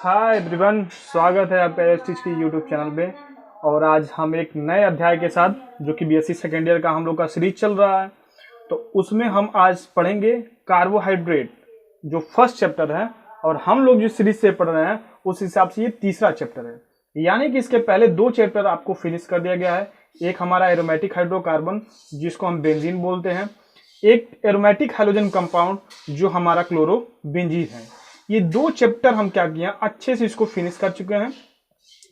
Hi everyone, स्वागत है आपका एस्टिच की यूट्यूब चैनल पे। और आज हम एक नए अध्याय के साथ, जो कि बीएससी सेकेंड ईयर का हम लोग का सीरीज चल रहा है, तो उसमें हम आज पढ़ेंगे कार्बोहाइड्रेट, जो फर्स्ट चैप्टर है। और हम लोग जिस सीरीज से पढ़ रहे हैं उस हिसाब से ये तीसरा चैप्टर है, यानी कि इसके पहले दो चैप्टर आपको फिनिश कर दिया गया है। एक हमारा एरोमेटिक हाइड्रोकार्बन, जिसको हम बेंजीन बोलते हैं, एक एरोमेटिक हाइड्रोजन कंपाउंड जो हमारा क्लोरोबेंजीन है। ये दो चैप्टर हम क्या किए, अच्छे से इसको फिनिश कर चुके हैं।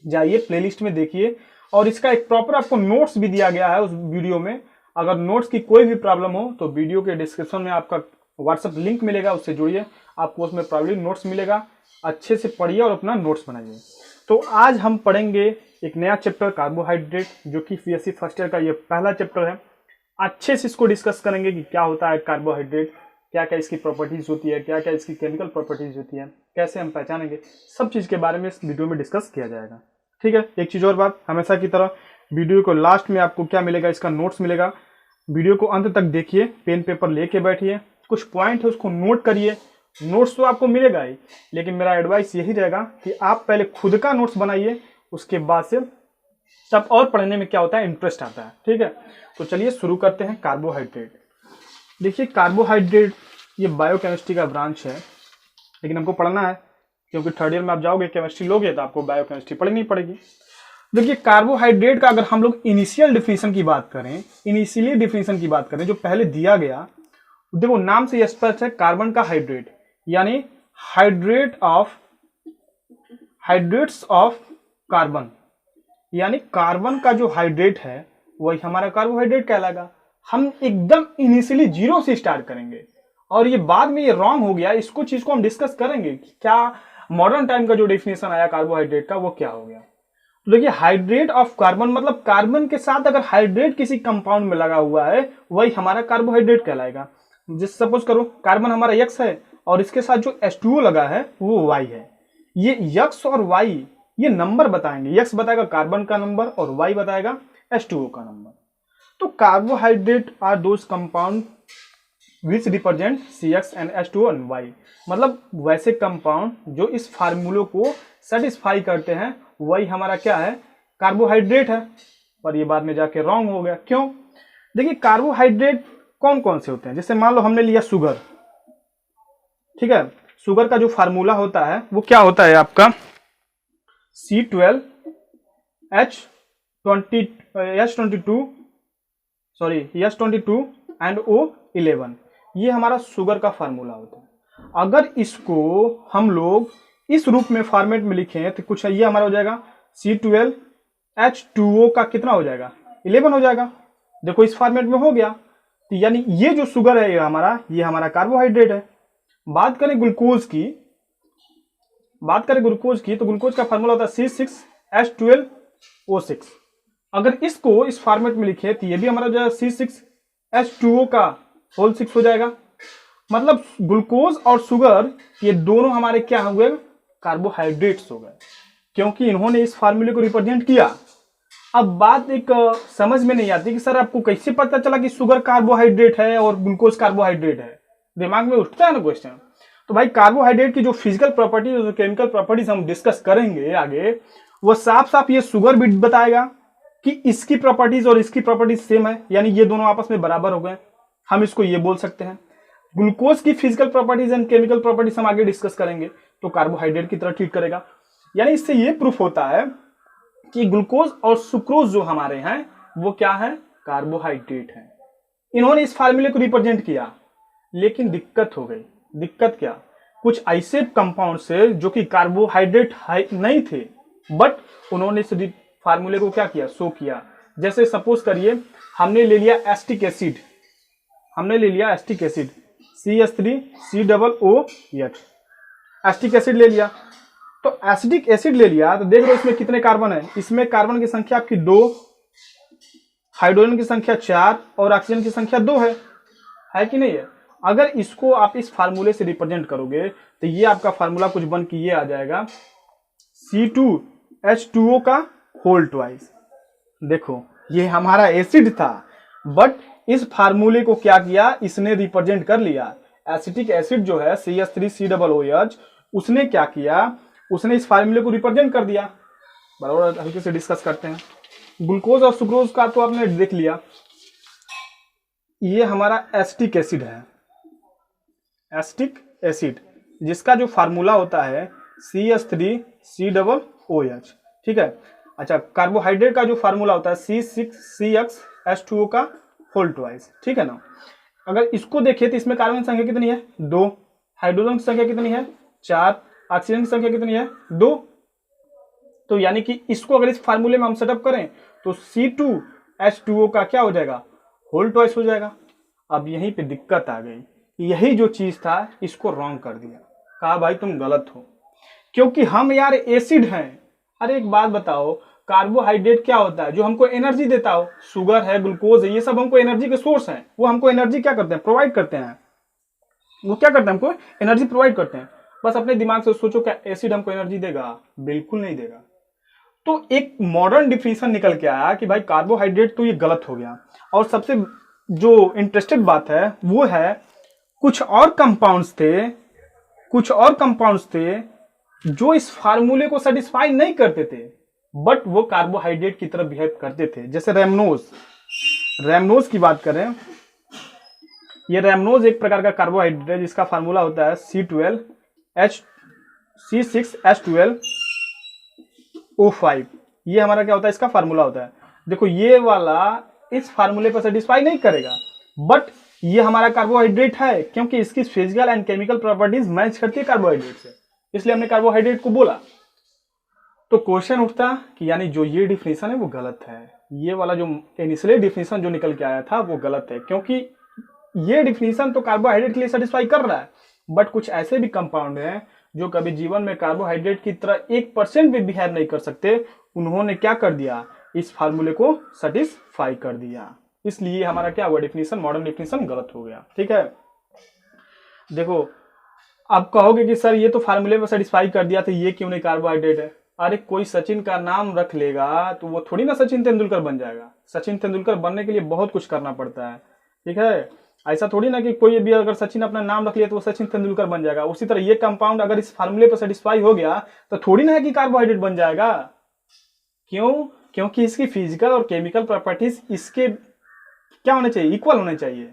जाइए प्लेलिस्ट में देखिए, और इसका एक प्रॉपर आपको नोट्स भी दिया गया है उस वीडियो में। अगर नोट्स की कोई भी प्रॉब्लम हो तो वीडियो के डिस्क्रिप्शन में आपका व्हाट्सएप लिंक मिलेगा, उससे जुड़िए, आपको उसमें प्रॉब्लम नोट्स मिलेगा। अच्छे से पढ़िए और अपना नोट्स बनाइए। तो आज हम पढ़ेंगे एक नया चैप्टर कार्बोहाइड्रेट, जो कि बीएससी फर्स्ट ईयर का ये पहला चैप्टर है। अच्छे से इसको डिस्कस करेंगे कि क्या होता है कार्बोहाइड्रेट, क्या क्या इसकी प्रॉपर्टीज होती है, क्या क्या इसकी केमिकल प्रॉपर्टीज होती है, कैसे हम पहचानेंगे, सब चीज़ के बारे में इस वीडियो में डिस्कस किया जाएगा। ठीक है। एक चीज़ और बात, हमेशा की तरह वीडियो को लास्ट में आपको क्या मिलेगा, इसका नोट्स मिलेगा। वीडियो को अंत तक देखिए, पेन पेपर लेके बैठिए, कुछ पॉइंट है उसको नोट करिए। नोट्स तो आपको मिलेगा ही, लेकिन मेरा एडवाइस यही रहेगा कि आप पहले खुद का नोट्स बनाइए, उसके बाद से तब और पढ़ने में क्या होता है, इंटरेस्ट आता है। ठीक है। तो चलिए शुरू करते हैं। कार्बोहाइड्रेट, देखिए कार्बोहाइड्रेट ये बायोकेमिस्ट्री का ब्रांच है, लेकिन हमको पढ़ना है क्योंकि थर्ड ईयर में आप जाओगे, केमिस्ट्री लोगे तो आपको बायोकेमिस्ट्री पढ़नी पड़ेगी। देखिए कार्बोहाइड्रेट का अगर हम लोग इनिशियल डिफिनेशन की बात करें, जो पहले दिया गया, देखो नाम से स्पष्ट है, कार्बन का हाइड्रेट, यानी हाइड्रेट्स ऑफ कार्बन, यानी कार्बन का जो हाइड्रेट है वही हमारा कार्बोहाइड्रेट कहलाएगा। हम एकदम इनिशियली जीरो से स्टार्ट करेंगे, और ये बाद में ये रॉन्ग हो गया, इसको चीज को हम डिस्कस करेंगे कि क्या मॉडर्न टाइम का जो डेफिनेशन आया कार्बोहाइड्रेट का वो क्या हो गया। तो देखिए हाइड्रेट ऑफ कार्बन मतलब कार्बन के साथ अगर हाइड्रेट किसी कंपाउंड में लगा हुआ है वही हमारा कार्बोहाइड्रेट कहलाएगा। जिस सपोज करो कार्बन हमारा X है और इसके साथ जो H2O लगा है वो Y है। ये X और Y ये नंबर बताएंगे, X बताएगा कार्बन का नंबर और Y बताएगा H2O का नंबर। तो carbohydrate are those compound which represent CX and H2O and Y, मतलब वैसे कंपाउंड जो इस फार्मूले को सेटिस्फाई करते हैं वही हमारा क्या है, कार्बोहाइड्रेट है। पर ये बाद में जाके रॉन्ग हो गया, क्यों? देखिए कार्बोहाइड्रेट कौन कौन से होते हैं, जैसे मान लो हमने लिया शुगर। ठीक है, शुगर का जो फार्मूला होता है वो क्या होता है आपका, S22 एंड O11, ये हमारा शुगर का फार्मूला होता है। अगर इसको हम लोग इस रूप में फॉर्मेट में लिखें तो कुछ ये हमारा हो जाएगा C12H2O का कितना हो जाएगा, 11 हो जाएगा। देखो इस फॉर्मेट में हो गया, तो यानी ये जो शुगर है ये हमारा कार्बोहाइड्रेट है। बात करें ग्लूकोज की, तो ग्लूकोज का फार्मूला होता है C6H12O6। अगर इसको इस फॉर्मेट में लिखे तो ये भी हमारा जो है C6H2O का होल 6 हो जाएगा। मतलब ग्लूकोज और शुगर ये दोनों हमारे क्या हुए, कार्बोहाइड्रेट्स हो गए, क्योंकि इन्होंने इस फार्मूले को रिप्रेजेंट किया। अब बात एक समझ में नहीं आती कि सर आपको कैसे पता चला कि शुगर कार्बोहाइड्रेट है और ग्लूकोज कार्बोहाइड्रेट है, दिमाग में उठता है ना क्वेश्चन। तो भाई कार्बोहाइड्रेट की जो फिजिकल प्रॉपर्टीज और केमिकल प्रॉपर्टीज हम डिस्कस करेंगे आगे, वो साफ साफ ये शुगर भी बताएगा कि इसकी प्रॉपर्टीज और इसकी प्रॉपर्टीज सेम है, यानी ये दोनों आपस में बराबर हो गए, हम इसको ये बोल सकते हैं। ग्लूकोज की physical properties and chemical properties हम आगे डिस्कस करेंगे तो कार्बोहाइड्रेट की तरह ट्रीट करेगा। यानी इससे ये प्रूफ होता है कि ग्लूकोज और सुक्रोज जो हमारे हैं वो क्या है, कार्बोहाइड्रेट है। इन्होंने इस फार्मूले को रिप्रेजेंट किया, लेकिन दिक्कत हो गई। दिक्कत क्या, कुछ ऐसे कंपाउंड से जो कि कार्बोहाइड्रेट नहीं थे, बट उन्होंने इस फार्मूले को क्या किया, शो किया। जैसे सपोज करिए हमने ले लिया acetic acid, CH3COOH, acetic acid ले लिया। तो एसिडिक एसिड ले लिया तो देख लो इसमें कितने कार्बन है, इसमें कार्बन की संख्या आपकी 2, हाइड्रोजन की संख्या 4 और ऑक्सीजन की संख्या 2 है कि नहीं है। अगर इसको आप इस फार्मूले से रिप्रेजेंट करोगे तो ये आपका फार्मूला कुछ बन के ये आ जाएगा C2H2O का होल ट्वाइस। देखो ये हमारा एसिड था, बट इस फार्मूले को क्या किया, इसने रिप्रेजेंट कर लिया। एसिटिक एसिड जो है CH3COOH, उसने क्या किया, उसने इस फार्मूले को रिप्रेजेंट कर दिया। बराबर, हल्के से डिस्कस करते हैं। ग्लूकोज और सुक्रोज का तो आपने देख लिया। ये हमारा एसिटिक एसिड है, एसिटिक एसिड, जिसका जो फार्मूला होता है CH3COOH। ठीक है। अच्छा, कार्बोहाइड्रेट का जो फार्मूला होता है C6CHH2O का होल ट्वाइस। ठीक है ना। अगर इसको देखें तो इसमें कार्बन संख्या कितनी है? 2। हाइड्रोजन की संख्या कितनी है? 4। ऑक्सीजन की संख्या कितनी है? 2। तो यानी कि इसको अगर इस फार्मूले में हम सेटअप करें तो C2H2O का क्या हो जाएगा? होल ट्वाइस हो जाएगा। अब यहीं पे दिक्कत आ गई, यही जो चीज था इसको रॉन्ग कर दिया, कहा भाई तुम गलत हो, क्योंकि हम यार एसिड हैं। अरे एक बात बताओ, कार्बोहाइड्रेट क्या होता है? जो हमको एनर्जी देता हो। शुगर है, ग्लूकोज है, ये सब हमको एनर्जी के सोर्स हैं। वो हमको एनर्जी क्या करते हैं? प्रोवाइड करते हैं। वो क्या करते हैं? हमको एनर्जी प्रोवाइड करते हैं। बस अपने दिमाग से सोचो, क्या एसिड हमको एनर्जी देगा? बिल्कुल नहीं देगा। तो एक मॉडर्न डिफिनेशन निकल के आया कि भाई कार्बोहाइड्रेट तो ये गलत हो गया। और सबसे जो इंटरेस्टेड बात है वो है कुछ और कंपाउंड्स थे जो इस फार्मूले को सेटिस्फाई नहीं करते थे, बट वो कार्बोहाइड्रेट की तरह बिहेव करते थे। जैसे रैमनोज की बात करें, ये रैमनोज एक प्रकार का कार्बोहाइड्रेट है जिसका फार्मूला होता है C6H12O5। ये हमारा क्या होता है? इसका फार्मूला होता है। देखो ये वाला इस फार्मूले पर सेटिस्फाई नहीं करेगा, बट ये हमारा कार्बोहाइड्रेट है, क्योंकि इसकी physical and chemical properties match करती है कार्बोहाइड्रेट से, इसलिए हमने कार्बोहाइड्रेट को बोला। तो क्वेश्चन उठता कि यानी जो ये डिफिनेशन है वो गलत है। ये वाला जो इनिशियली डिफिनेशन जो निकल के आया था वो गलत है, क्योंकि ये डिफिनेशन तो कार्बोहाइड्रेट के लिए सेटिस्फाई कर रहा है, बट कुछ ऐसे भी कंपाउंड हैं जो कभी जीवन में कार्बोहाइड्रेट की तरह 1% भी बिहेव नहीं कर सकते। उन्होंने क्या कर दिया? इस फार्मूले को सेटिस्फाई कर दिया। इसलिए हमारा क्या हुआ? डिफिनेशन, मॉडर्न डिफिनेशन गलत हो गया। ठीक है। देखो, आप कहोगे कि सर ये तो फार्मूले पर सेटिस्फाई कर दिया तो ये क्यों नहीं कार्बोहाइड्रेट है? अरे कोई सचिन का नाम रख लेगा तो वो थोड़ी ना सचिन तेंदुलकर बन जाएगा। सचिन तेंदुलकर बनने के लिए बहुत कुछ करना पड़ता है। ठीक है। ऐसा थोड़ी ना कि कोई भी अगर सचिन अपना नाम रख लिया तो वो सचिन तेंदुलकर बन जाएगा। उसी तरह ये कंपाउंड अगर इस फार्मूले पर सेटिस्फाई हो गया तो थोड़ी ना है कि कार्बोहाइड्रेट बन जाएगा। क्यों? क्योंकि इसकी फिजिकल और केमिकल प्रॉपर्टीज इसके क्या होने चाहिए? इक्वल होने चाहिए।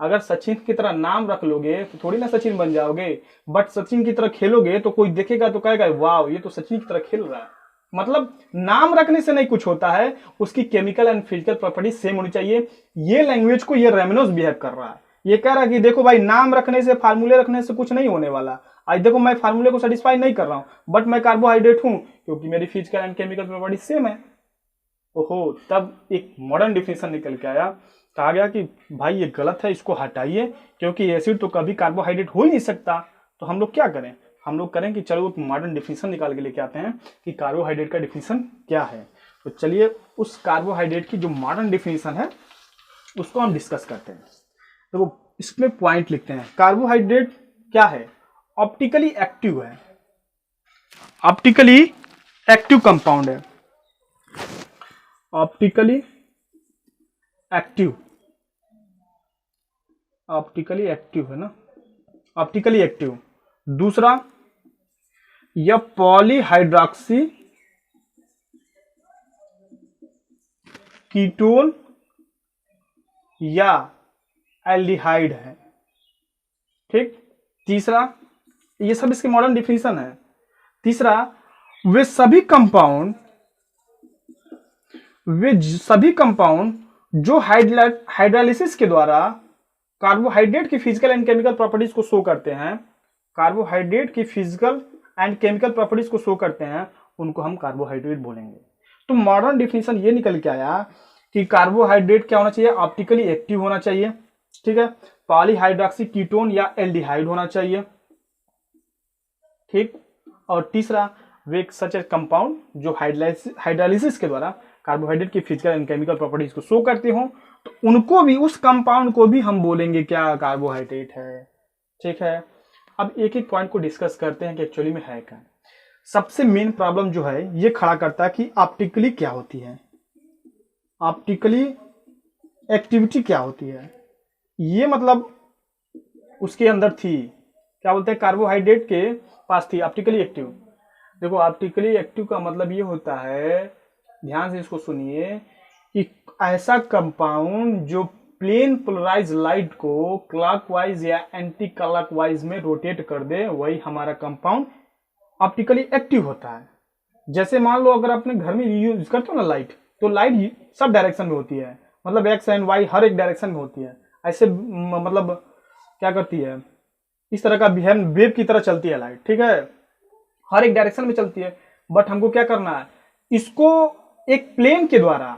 अगर सचिन की तरह नाम रख लोगे तो थोड़ी ना सचिन बन जाओगे, बट सचिन की तरह खेलोगे तो कोई देखेगा तो कहेगा वाह ये तो सचिन की तरह खेल रहा है। मतलब नाम रखने से नहीं कुछ होता है, उसकी chemical and physical property same होनी चाहिए। ये लैंग्वेज को ये रैमनोज बिहेव कर रहा है। ये कह रहा है कि देखो भाई, नाम रखने से, फार्मूले रखने से कुछ नहीं होने वाला। आज देखो मैं फार्मूले को सेटिस्फाई नहीं कर रहा हूं, बट मैं कार्बोहाइड्रेट हूं क्योंकि मेरी physical and chemical property same है। ओहो, तब एक मॉडर्न डिफिनेशन निकल के आया। कहा गया कि भाई ये गलत है, इसको हटाइए, क्योंकि एसिड तो कभी कार्बोहाइड्रेट हो ही नहीं सकता। तो हम लोग क्या करें? हम लोग करें कि चलो एक मॉडर्न डिफिनेशन निकाल के लेके आते हैं कि कार्बोहाइड्रेट का डिफिनेशन क्या है। तो चलिए उस कार्बोहाइड्रेट की जो मॉडर्न डिफिनेशन है उसको हम डिस्कस करते हैं। तो इसमें पॉइंट लिखते हैं। कार्बोहाइड्रेट क्या है? ऑप्टिकली एक्टिव है, ऑप्टिकली एक्टिव कंपाउंड है। ऑप्टिकली एक्टिव, ऑप्टिकली एक्टिव है ना, ऑप्टिकली एक्टिव। दूसरा, यह पॉलीहाइड्रोक्सी कीटोन या एल्डिहाइड है। ठीक। तीसरा, ये सब इसके मॉडर्न डिफिनेशन है। तीसरा, वे सभी कंपाउंड जो हाइड्रोलाइसिस के द्वारा कार्बोहाइड्रेट की फिजिकल एंड केमिकल प्रॉपर्टीज को शो करते हैं, कार्बोहाइड्रेट की फिजिकल एंड केमिकल प्रॉपर्टीज को शो करते हैं, उनको हम कार्बोहाइड्रेट बोलेंगे। तो मॉडर्न डिफिनेशन ये निकल के आया कि कार्बोहाइड्रेट क्या होना चाहिए? ऑप्टिकली एक्टिव होना चाहिए। ठीक है। पॉलीहाइड्रोक्सी कीटोन या एल्डिहाइड होना चाहिए। ठीक। और तीसरा, वे सच ए कंपाउंड जो हाइड्रोलाइसिस के द्वारा कार्बोहाइड्रेट की फिजिकल एंड केमिकल प्रॉपर्टीज को शो करते हो, तो उनको भी, उस कंपाउंड को भी हम बोलेंगे क्या? कार्बोहाइड्रेट है। ठीक है। अब एक एक पॉइंट को डिस्कस करते हैं कि एक्चुअली में है क्या। सबसे मेन प्रॉब्लम जो है ये खड़ा करता है कि ऑप्टिकली क्या होती है, ऑप्टिकली एक्टिविटी क्या होती है। ये मतलब उसके अंदर थी, क्या बोलते हैं, कार्बोहाइड्रेट के पास थी ऑप्टिकली एक्टिव। देखो ऑप्टिकली एक्टिव का मतलब ये होता है, ध्यान से इसको सुनिए, कि ऐसा कंपाउंड जो प्लेन पोलराइज लाइट को क्लॉकवाइज या एंटी क्लॉकवाइज में रोटेट कर दे, वही हमारा कंपाउंड ऑप्टिकली एक्टिव होता है। जैसे मान लो अगर अपने घर में यूज करते हो ना लाइट, तो लाइट सब डायरेक्शन में होती है, मतलब एक्स एंड वाई हर एक डायरेक्शन में होती है। ऐसे मतलब क्या करती है, इस तरह का वेव की तरह चलती है लाइट, ठीक है, हर एक डायरेक्शन में चलती है। बट हमको क्या करना है, इसको एक प्लेन के द्वारा,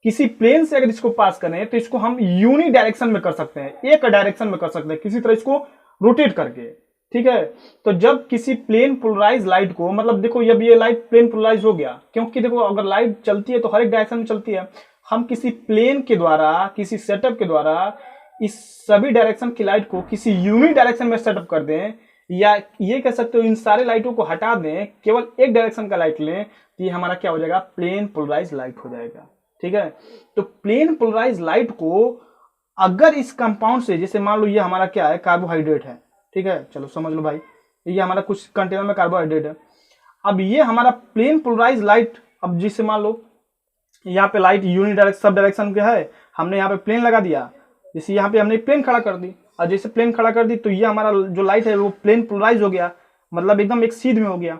किसी प्लेन से अगर इसको पास करें तो इसको हम यूनि डायरेक्शन में कर सकते हैं, एक डायरेक्शन में कर सकते हैं, किसी तरह इसको रोटेट करके, ठीक है। तो जब किसी प्लेन पोलराइज लाइट को, मतलब देखो जब ये लाइट प्लेन पोलराइज हो गया, क्योंकि देखो अगर लाइट चलती है तो हर एक डायरेक्शन में चलती है, हम किसी प्लेन के द्वारा, किसी सेटअप के द्वारा इस सभी डायरेक्शन की लाइट को किसी यूनिक डायरेक्शन में सेटअप कर दें, या ये कह सकते हो इन सारे लाइटों को हटा दें, केवल एक डायरेक्शन का लाइट लें, तो ये हमारा क्या हो जाएगा, प्लेन पोलराइज लाइट हो जाएगा, ठीक है। तो प्लेन पोलराइज लाइट को अगर इस कंपाउंड से, जैसे मान लो ये हमारा क्या है, कार्बोहाइड्रेट है, ठीक है, चलो समझ लो भाई, ये हमारा कुछ कंटेनर में कार्बोहाइड्रेट है। अब ये हमारा प्लेन पोलराइज लाइट, अब जिससे मान लो यहाँ पे लाइट यूनि डायरेक्शन सब डायरेक्शन का है, हमने यहाँ पे प्लेन लगा दिया, जैसे यहाँ पे हमने प्लेन खड़ा कर दी, और जैसे प्लेन खड़ा कर दी तो ये हमारा जो लाइट है वो प्लेन पोलराइज हो गया, मतलब एकदम एक सीध में हो गया।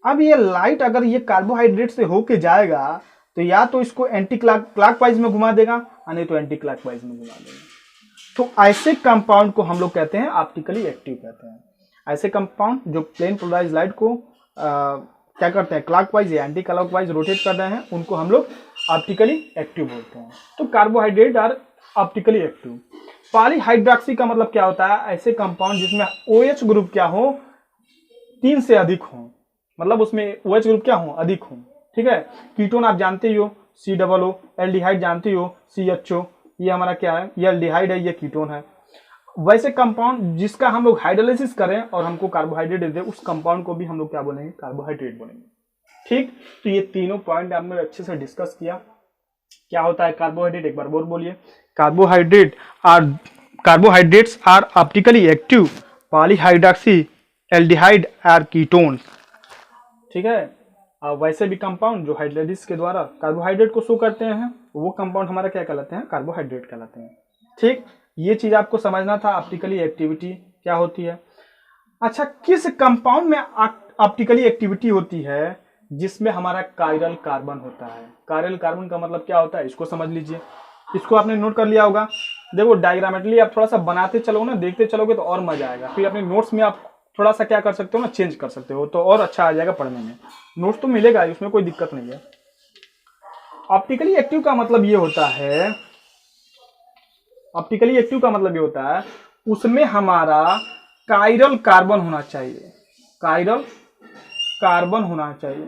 अब ये लाइट अगर ये कार्बोहाइड्रेट से होके जाएगा तो या तो इसको एंटी क्लॉकवाइज में घुमा देगा, नहीं तो एंटी क्लॉकवाइज में घुमा देगा। तो ऐसे कंपाउंड को हम लोग कहते हैं ऑप्टिकली एक्टिव कहते हैं। ऐसे कंपाउंड जो प्लेन पोलराइज लाइट को क्या करते हैं, क्लॉकवाइज या एंटी क्लॉकवाइज रोटेट कर रहे हैं, उनको हम लोग ऑप्टिकली एक्टिव बोलते हैं। तो कार्बोहाइड्रेट आर ऑप्टिकली एक्टिव। पॉलीहाइड्रॉक्सी का मतलब क्या होता है, ऐसे कंपाउंड जिसमें OH ग्रुप क्या हो, 3 से अधिक हो, मतलब उसमें OH ग्रुप क्या हो, अधिक हो, ठीक है। कीटोन आप जानते ही हो, COO, एल्डिहाइड जानते हो, CHO, ये हमारा क्या है, ये एल्डिहाइड है, ये कीटोन है। वैसे कंपाउंड जिसका हम लोग हाइड्रोलाइसिस करें और हमको कार्बोहाइड्रेट दे, उस कंपाउंड को भी हम लोग क्या बोलेंगे, कार्बोहाइड्रेट बोलेंगे, ठीक। तो ये तीनों पॉइंट हमने अच्छे से डिस्कस किया। क्या होता है कार्बोहाइड्रेट, एक बार और बोलिए। Carbohydrates are optically active, polyhydroxy aldehyde or ketones, ठीक है। वैसे भी कंपाउंड जो हाइड्रोलाइसिस के द्वारा कार्बोहाइड्रेट को शो करते हैं, वो कंपाउंड हमारा क्या कहलाते हैं, कार्बोहाइड्रेट कहलाते हैं, ठीक। ये चीज आपको समझना था, ऑप्टिकली एक्टिविटी क्या होती है। अच्छा, किस कंपाउंड में ऑप्टिकली एक्टिविटी होती है, जिसमें हमारा कायरल कार्बन होता है। कायरल कार्बन का मतलब क्या होता है, इसको समझ लीजिए, इसको आपने नोट कर लिया होगा। देखो डायग्रामेटिकली आप थोड़ा सा बनाते चलो ना, देखते चलोगे तो और मजा आएगा। फिर अपने नोट्स में आप थोड़ा सा क्या कर सकते हो ना, चेंज कर सकते हो, तो और अच्छा आ जाएगा पढ़ने में। नोट्स तो मिलेगा, उसमें कोई दिक्कत नहीं है। ऑप्टिकली एक्टिव का मतलब ये होता है, ऑप्टिकली एक्टिव का मतलब ये होता है उसमें हमारा कायरल कार्बन होना चाहिए, कायरल कार्बन होना चाहिए।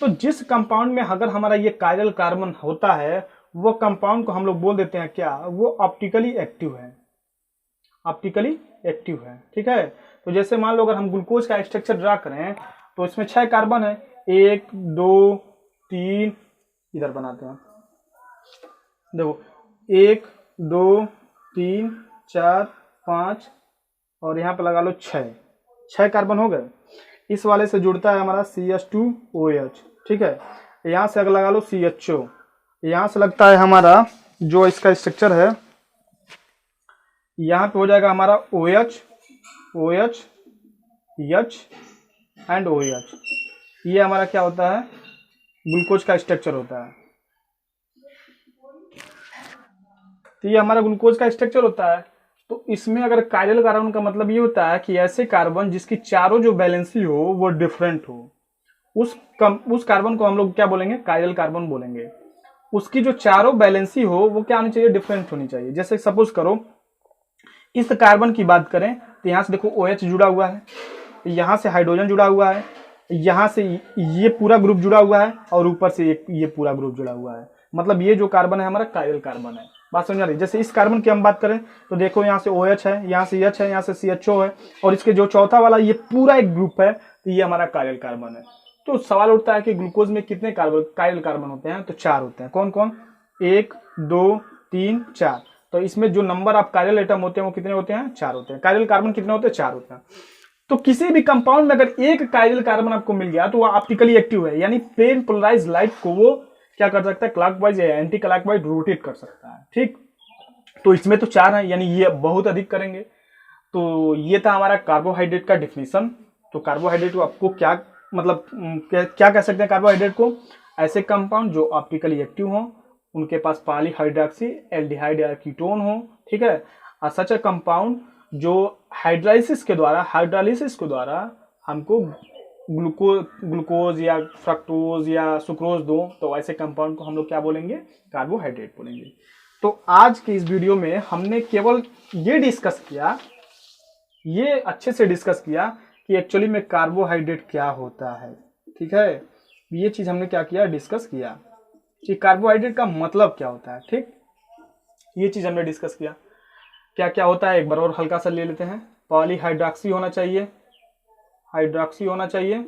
तो जिस कंपाउंड में अगर हमारा ये कायरल कार्बन होता है, वो कंपाउंड को हम लोग बोल देते हैं क्या, वो ऑप्टिकली एक्टिव है, ऑप्टिकली एक्टिव है, ठीक है। तो जैसे मान लो अगर हम ग्लूकोज का स्ट्रक्चर ड्रा करें, तो इसमें 6 कार्बन है, 1 2 3, इधर बनाते हैं, देखो 1 2 3 4 5 और यहाँ पे लगा लो 6 कार्बन हो गए। इस वाले से जुड़ता है हमारा CH2OH, ठीक है। यहाँ से अगर लगा लो CHO, यहाँ से लगता है हमारा जो इसका स्ट्रक्चर है, यहाँ पे हो जाएगा हमारा OH OH H and OH। ये हमारा क्या होता है, ग्लूकोज का स्ट्रक्चर होता है। तो ये हमारा ग्लूकोज का स्ट्रक्चर होता है। तो इसमें अगर कायरल कार्बन का मतलब ये होता है कि ऐसे कार्बन जिसकी चारों जो वैलेंसी हो वो डिफरेंट हो, उस कार्बन को हम लोग क्या बोलेंगे, कायरल कार्बन बोलेंगे। उसकी जो चारों वैलेंसी हो वो क्या होनी चाहिए, डिफरेंट होनी चाहिए। जैसे सपोज करो इस कार्बन की बात करें, तो यहाँ से देखो OH जुड़ा हुआ है, यहाँ से हाइड्रोजन जुड़ा हुआ है, यहाँ से ये पूरा ग्रुप जुड़ा हुआ है, और ऊपर से ये पूरा ग्रुप जुड़ा हुआ है। मतलब ये जो कार्बन है हमारा कायरल कार्बन है। बात समझ आ रही है। जैसे इस कार्बन की हम बात करें तो देखो यहाँ से OH है, यहाँ से H है, यहाँ से CHO है, और इसके जो चौथा वाला ये पूरा एक ग्रुप है, तो ये हमारा कायरल कार्बन है। तो सवाल उठता है कि ग्लूकोज में कितने कायरल कार्बन होते हैं, तो 4 होते हैं। कौन कौन, 1 2 3 4। तो इसमें जो नंबर ऑफ कायरल एटम होते हैं वो कितने होते हैं, 4 होते हैं। कायरल कार्बन कितने होते हैं, 4 होते हैं। तो किसी भी कंपाउंड में अगर एक कायरल कार्बन आपको मिल गया तो वो ऑप्टिकली एक्टिव है, यानी प्लेन पोलराइज लाइट को वो क्या कर सकता है, क्लॉकवाइज या एंटी क्लॉकवाइज रोटेट कर सकता है। ठीक, तो इसमें तो 4 है, यानी ये बहुत अधिक करेंगे। तो ये था हमारा कार्बोहाइड्रेट का डिफिनीशन। तो कार्बोहाइड्रेट को आपको क्या मतलब क्या कह सकते हैं कार्बोहाइड्रेट को, ऐसे कंपाउंड जो ऑप्टिकली एक्टिव हो, उनके पास पॉलीहाइड्रोक्सी एल्डिहाइड या कीटोन हो। ठीक है, और सच अ कंपाउंड जो हाइड्रोलाइसिस के द्वारा हमको ग्लूकोज या फ्रक्टोज या सुक्रोज दो, तो ऐसे कंपाउंड को हम लोग क्या बोलेंगे, कार्बोहाइड्रेट बोलेंगे। तो आज के इस वीडियो में हमने केवल ये डिस्कस किया, ये अच्छे से डिस्कस किया कि एक्चुअली में कार्बोहाइड्रेट क्या होता है। ठीक है, ये चीज हमने क्या किया, डिस्कस किया कि कार्बोहाइड्रेट का मतलब क्या होता है। ठीक, ये चीज हमने डिस्कस किया क्या क्या होता है, एक बार और हल्का सा ले लेते हैं। पॉलीहाइड्रोक्सी होना चाहिए, हाइड्रोक्सी होना चाहिए,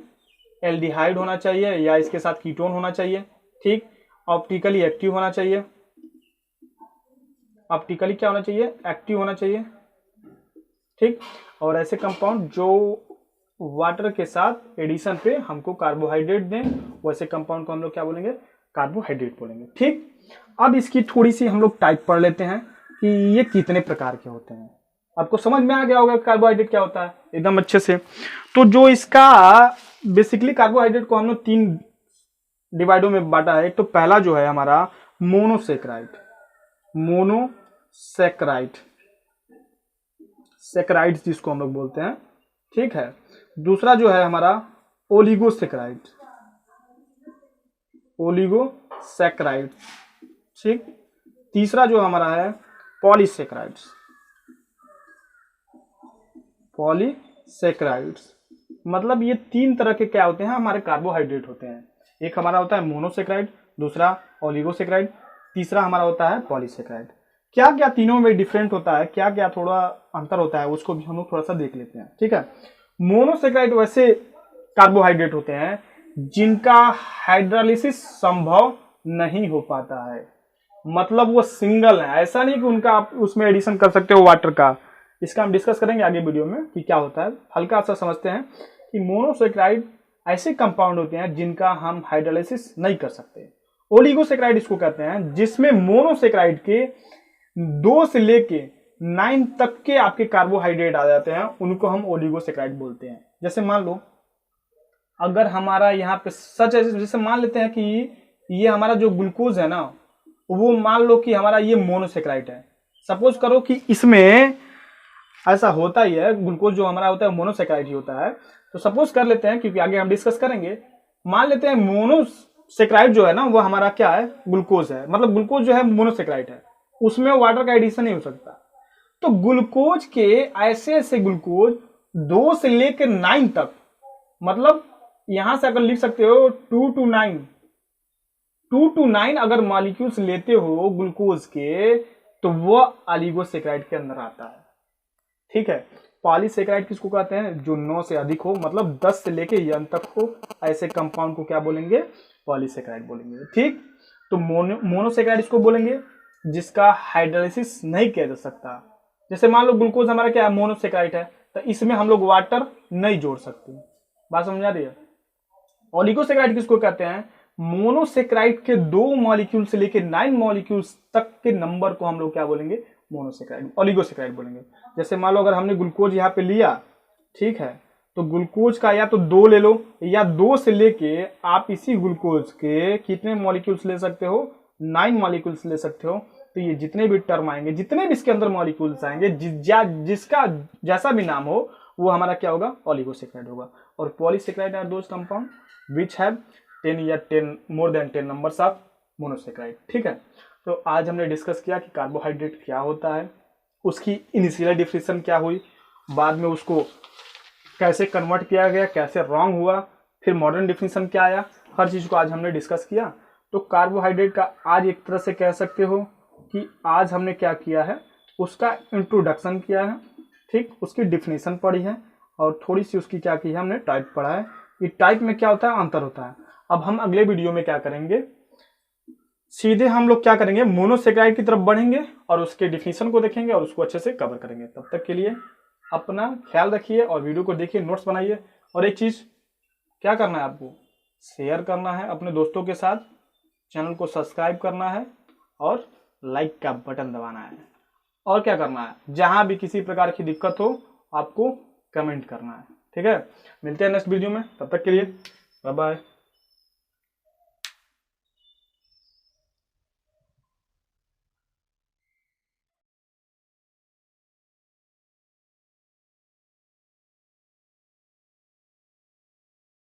एल्डिहाइड होना चाहिए या इसके साथ कीटोन होना चाहिए। ठीक, ऑप्टिकली एक्टिव होना चाहिए, ऑप्टिकली क्या होना चाहिए, एक्टिव होना चाहिए। ठीक, और ऐसे कंपाउंड जो वाटर के साथ एडिशन पे हमको कार्बोहाइड्रेट दें, वैसे कंपाउंड को हम लोग क्या बोलेंगे, कार्बोहाइड्रेट बोलेंगे। ठीक, अब इसकी थोड़ी सी हम लोग टाइप पढ़ लेते हैं कि ये कितने प्रकार के होते हैं। आपको समझ में आ गया होगा कार्बोहाइड्रेट क्या होता है एकदम अच्छे से। तो जो इसका बेसिकली कार्बोहाइड्रेट को हम लोग 3 डिवाइडों में बांटा है। एक तो पहला जो है हमारा मोनोसेक्राइड, सेक्राइड्स जिसको हम लोग बोलते हैं। ठीक है, दूसरा जो है हमारा ओलिगोसेक्राइड, ठीक, तीसरा जो हमारा है पॉलीसेक्राइड्स, मतलब ये 3 तरह के क्या होते हैं, हमारे कार्बोहाइड्रेट होते हैं। एक हमारा होता है मोनोसेक्राइड, दूसरा ओलिगोसेक्राइड, तीसरा हमारा होता है पॉलीसेक्राइड। क्या क्या तीनों में डिफरेंट होता है, क्या क्या थोड़ा अंतर होता है, उसको भी हम लोग थोड़ा सा देख लेते हैं। ठीक है, मोनोसेक्राइड वैसे कार्बोहाइड्रेट होते हैं जिनका हाइड्रोलाइसिस संभव नहीं हो पाता है, मतलब वो सिंगल है, ऐसा नहीं कि उनका आप उसमें एडिशन कर सकते हो वाटर का। इसका हम डिस्कस करेंगे आगे वीडियो में कि क्या होता है। हल्का सा समझते हैं कि मोनोसेक्राइड ऐसे कंपाउंड होते हैं जिनका हम हाइड्रोलाइसिस नहीं कर सकते। ओलिगोसेक्राइड इसको कहते हैं जिसमें मोनोसेक्राइड के 2 से लेके 9 तक के आपके कार्बोहाइड्रेट आ जाते हैं, उनको हम ओलिगोसेक्राइड बोलते हैं। जैसे मान लो अगर हमारा यहाँ पे सच है, जैसे मान लेते हैं कि ये हमारा जो ग्लूकोज है ना, वो मान लो कि हमारा ये मोनोसेक्राइड है। सपोज करो कि इसमें ऐसा होता ही है, ग्लूकोज जो हमारा होता है मोनोसेक्राइड ही होता है। तो सपोज कर लेते हैं, क्योंकि आगे हम डिस्कस करेंगे, मान लेते हैं मोनोसेक्राइड जो है ना वो हमारा क्या है, ग्लूकोज है, मतलब ग्लूकोज जो है मोनोसेक्राइड है, उसमें वाटर का एडिशन नहीं हो सकता। तो ग्लूकोज के ऐसे ग्लूकोज 2 से लेकर 9 तक, मतलब यहां से अगर लिख सकते हो 2 to 9 अगर मॉलिक्यूल्स लेते हो ग्लूकोज के, तो वो ऑलिगोसेक्राइड के अंदर आता है। ठीक है, पॉलीसेक्राइड किसको कहते हैं, जो 9 से अधिक हो, मतलब 10 से लेके n तक हो, ऐसे कंपाउंड को क्या बोलेंगे, पॉलीसेक्राइड बोलेंगे। ठीक, तो मोनोसेक्राइड इसको बोलेंगे जिसका हाइड्रोलाइसिस नहीं किया जा सकता। जैसे मान लो ग्लूकोज हमारा क्या है, मोनोसेक्राइड है, तो इसमें हम लोग वाटर नहीं जोड़ सकते। बात समझ आ रही है। ओलिगोसेक्राइड किसको कहते हैं, मोनोसेक्राइड के 2 मॉलिक्यूल से लेके 9 मॉलिक्यूल्स तक के नंबर को हम लोग क्या बोलेंगे, मोनोसेक्राइड, ओलिगोसेक्राइड बोलेंगे। जैसे मान लो अगर हमने ग्लूकोज यहाँ पे लिया, ठीक है, तो ग्लूकोज का या तो 2 ले लो, या 2 से लेके आप इसी ग्लूकोज के कितने मॉलिक्यूल्स ले सकते हो, 9 मॉलिक्यूल्स ले सकते हो। तो ये जितने भी टर्म आएंगे, जितने भी इसके अंदर मॉलिक्यूल्स आएंगे, जिसका जैसा भी नाम हो, वो हमारा क्या होगा, ओलिगोसेक्राइड होगा। और polysaccharide are those compound which have 10 या 10 more than 10 numbers of monosaccharide. ठीक है, तो आज हमने डिस्कस किया कि कार्बोहाइड्रेट क्या होता है, उसकी इनिशियल डिफिनेशन क्या हुई, बाद में उसको कैसे कन्वर्ट किया गया, कैसे रॉन्ग हुआ, फिर मॉडर्न डिफिनेशन क्या आया, हर चीज को आज हमने डिस्कस किया। तो कार्बोहाइड्रेट का आज एक तरह से कह सकते हो कि आज हमने क्या किया है, उसका इंट्रोडक्शन किया है। ठीक, उसकी डिफिनेशन पढ़ी है और थोड़ी सी उसकी क्या की है, हमने टाइप पढ़ा है कि टाइप में क्या होता है, अंतर होता है। अब हम अगले वीडियो में क्या करेंगे, सीधे हम लोग क्या करेंगे, मोनोसेक्राइड की तरफ बढ़ेंगे और उसके डिफिनेशन को देखेंगे और उसको अच्छे से कवर करेंगे। तब तक के लिए अपना ख्याल रखिए और वीडियो को देखिए, नोट्स बनाइए। और एक चीज़ क्या करना है आपको, शेयर करना है अपने दोस्तों के साथ, चैनल को सब्सक्राइब करना है और लाइक का बटन दबाना है। और क्या करना है, जहां भी किसी प्रकार की दिक्कत हो आपको कमेंट करना है। ठीक है, मिलते हैं नेक्स्ट वीडियो में, तब तक के लिए बाय बाय।